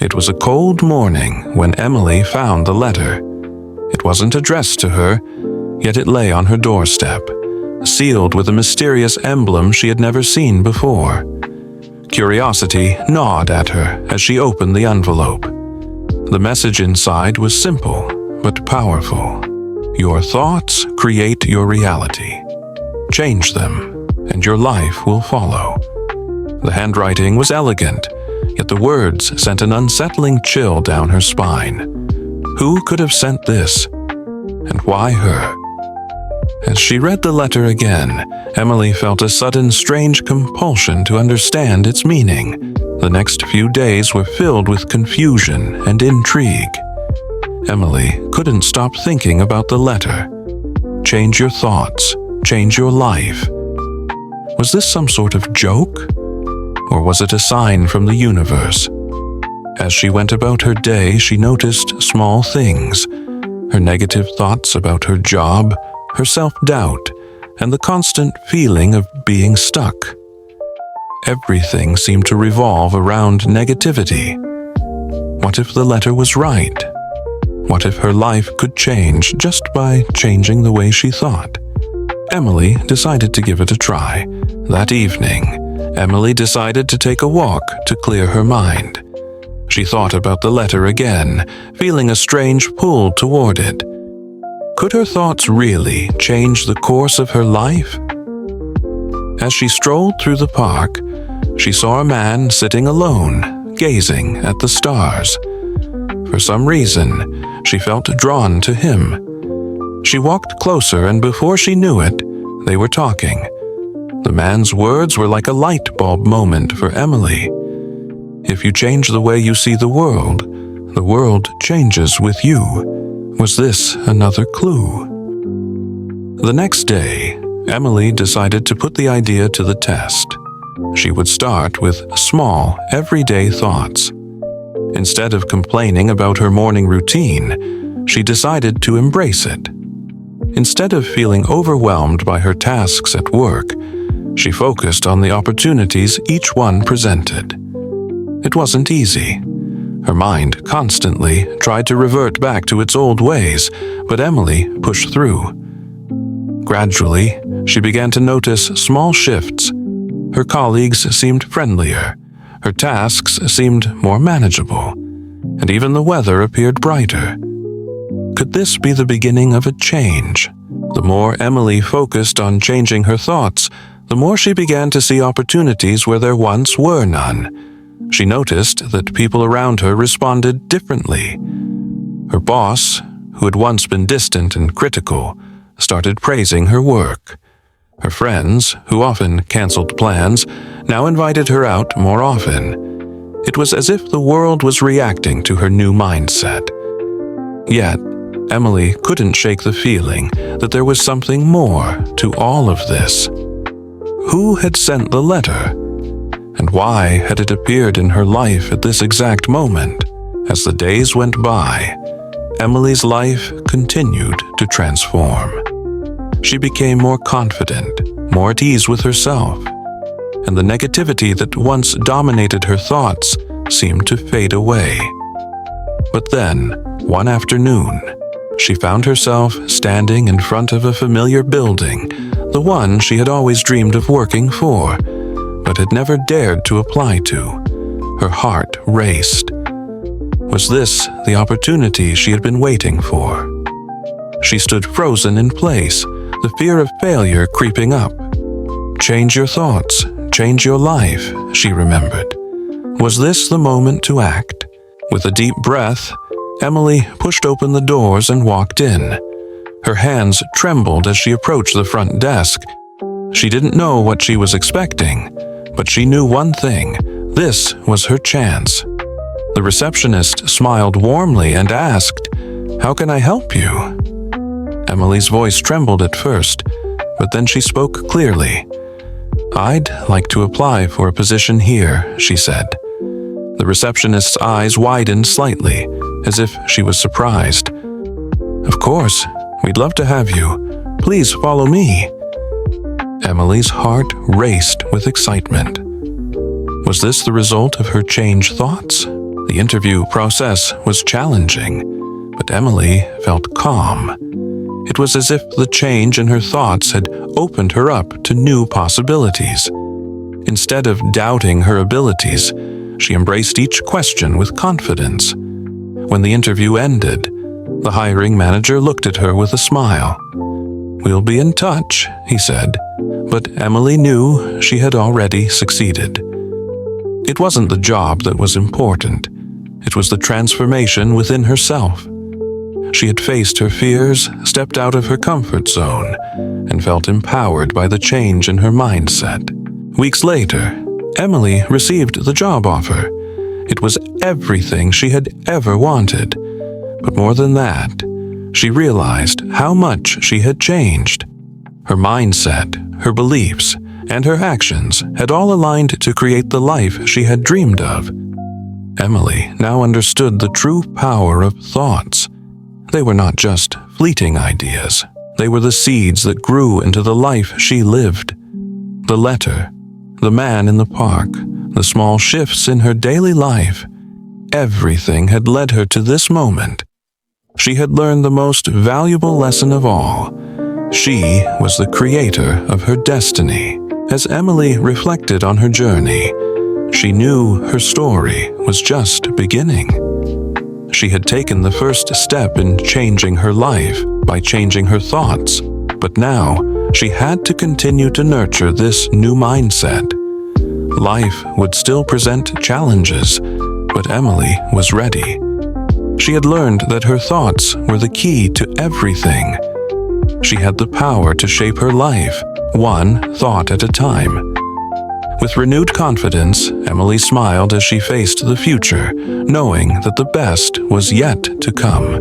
It was a cold morning when Emily found the letter. It wasn't addressed to her, yet it lay on her doorstep, sealed with a mysterious emblem she had never seen before. Curiosity gnawed at her as she opened the envelope. The message inside was simple but powerful. Your thoughts create your reality. Change them, and your life will follow. The handwriting was elegant, yet the words sent an unsettling chill down her spine. Who could have sent this? And why her? As she read the letter again, Emily felt a sudden strange compulsion to understand its meaning. The next few days were filled with confusion and intrigue. Emily couldn't stop thinking about the letter. Change your thoughts, change your life. Was this some sort of joke? Or was it a sign from the universe? As she went about her day, she noticed small things. Her negative thoughts about her job, her self-doubt, and the constant feeling of being stuck. Everything seemed to revolve around negativity. What if the letter was right? What if her life could change just by changing the way she thought? Emily decided to give it a try. That evening, Emily decided to take a walk to clear her mind. She thought about the letter again, feeling a strange pull toward it. Could her thoughts really change the course of her life? As she strolled through the park, she saw a man sitting alone, gazing at the stars. For some reason, she felt drawn to him. She walked closer, and before she knew it, they were talking. The man's words were like a light bulb moment for Emily. If you change the way you see the world changes with you. Was this another clue? The next day, Emily decided to put the idea to the test. She would start with small, everyday thoughts. Instead of complaining about her morning routine, she decided to embrace it. Instead of feeling overwhelmed by her tasks at work, she focused on the opportunities each one presented. It wasn't easy. Her mind constantly tried to revert back to its old ways, but Emily pushed through. Gradually, she began to notice small shifts. Her colleagues seemed friendlier, her tasks seemed more manageable, and even the weather appeared brighter. Could this be the beginning of a change? The more Emily focused on changing her thoughts, the more she began to see opportunities where there once were none. She noticed that people around her responded differently. Her boss, who had once been distant and critical, started praising her work. Her friends, who often canceled plans, now invited her out more often. It was as if the world was reacting to her new mindset. Yet, Emily couldn't shake the feeling that there was something more to all of this. Who had sent the letter? And why had it appeared in her life at this exact moment? As the days went by, Emily's life continued to transform. She became more confident, more at ease with herself, and the negativity that once dominated her thoughts seemed to fade away. But then, one afternoon, she found herself standing in front of a familiar building, the one she had always dreamed of working for, but had never dared to apply to. Her heart raced. Was this the opportunity she had been waiting for? She stood frozen in place, the fear of failure creeping up. Change your thoughts, change your life, she remembered. Was this the moment to act? With a deep breath, Emily pushed open the doors and walked in. Her hands trembled as she approached the front desk. She didn't know what she was expecting, but she knew one thing: this was her chance. The receptionist smiled warmly and asked, "How can I help you?" Emily's voice trembled at first, but then she spoke clearly. "I'd like to apply for a position here," she said. The receptionist's eyes widened slightly, as if she was surprised. "Of course, we'd love to have you. Please follow me." Emily's heart raced with excitement. Was this the result of her changed thoughts? The interview process was challenging, but Emily felt calm. It was as if the change in her thoughts had opened her up to new possibilities. Instead of doubting her abilities, she embraced each question with confidence. When the interview ended, the hiring manager looked at her with a smile. "We'll be in touch," he said, but Emily knew she had already succeeded. It wasn't the job that was important. It was the transformation within herself. She had faced her fears, stepped out of her comfort zone, and felt empowered by the change in her mindset. Weeks later, Emily received the job offer. It was everything she had ever wanted. But more than that, she realized how much she had changed. Her mindset, her beliefs, and her actions had all aligned to create the life she had dreamed of. Emily now understood the true power of thoughts. They were not just fleeting ideas. They were the seeds that grew into the life she lived. The letter, the man in the park, the small shifts in her daily life, everything had led her to this moment. She had learned the most valuable lesson of all. She was the creator of her destiny. As Emily reflected on her journey, she knew her story was just beginning. She had taken the first step in changing her life by changing her thoughts, but now she had to continue to nurture this new mindset. Life would still present challenges, but Emily was ready. She had learned that her thoughts were the key to everything. She had the power to shape her life, one thought at a time. With renewed confidence, Emily smiled as she faced the future, knowing that the best was yet to come.